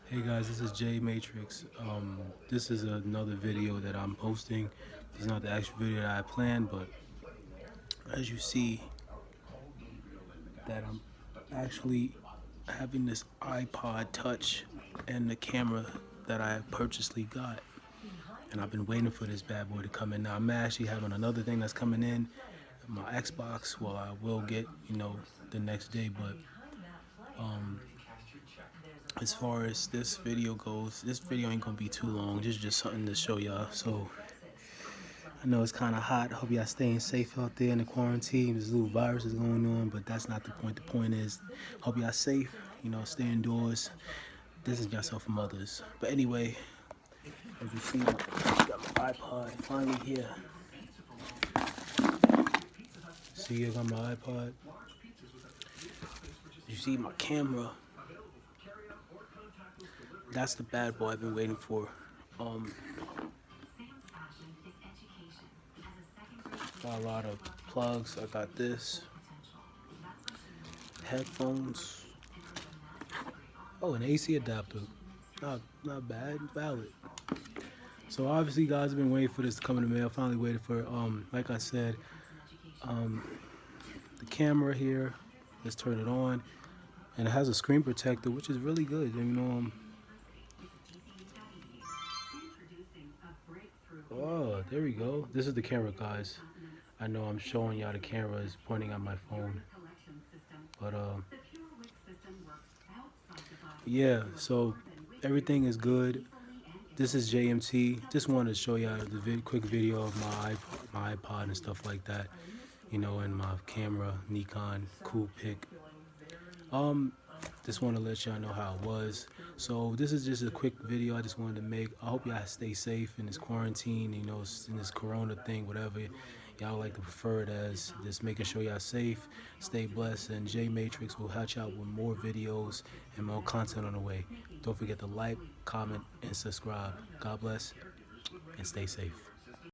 Hey guys, this is May-Trickz. This is another video that I'm posting. It's not the actual video that I planned, but as you see, that I'm actually having this iPod Touch and the camera that I purposely got, and I've been waiting for this bad boy to come in. Now I'm actually having another thing that's coming in, my Xbox. Well, I will get the next day, but as far as this video goes, this video ain't gonna be too long. This is just something to show y'all. So I know it's kind of hot. Hope y'all staying safe out there in the quarantine. This little virus is going on, but that's not the point. The point is, hope y'all safe. Stay indoors. Distance yourself from others. But anyway, as you see, I got my iPod finally here. See, I got my iPod. You see my camera. That's the bad boy I've been waiting for. Got a lot of plugs. I got this. Headphones. Oh, an AC adapter. Not bad. Valid. So obviously, guys have been waiting for this to come in the mail. Finally waited for it. Like I said, the camera here. Let's turn it on, and it has a screen protector, which is really good. Oh, there we go. This is the camera, guys. I know I'm showing y'all the camera is pointing at my phone, but yeah. So everything is good. This is JMT. Just wanted to show y'all the quick video of my iPod and stuff like that. And my camera, Nikon Coolpix. Just want to let y'all know how it was. So this is just a quick video I just wanted to make. I hope y'all stay safe in this quarantine, in this corona thing, whatever y'all like to prefer it as. Just making sure y'all safe, stay blessed, and May-Trickz will help you out with more videos and more content on the way. Don't forget to like, comment, and subscribe. God bless, and stay safe.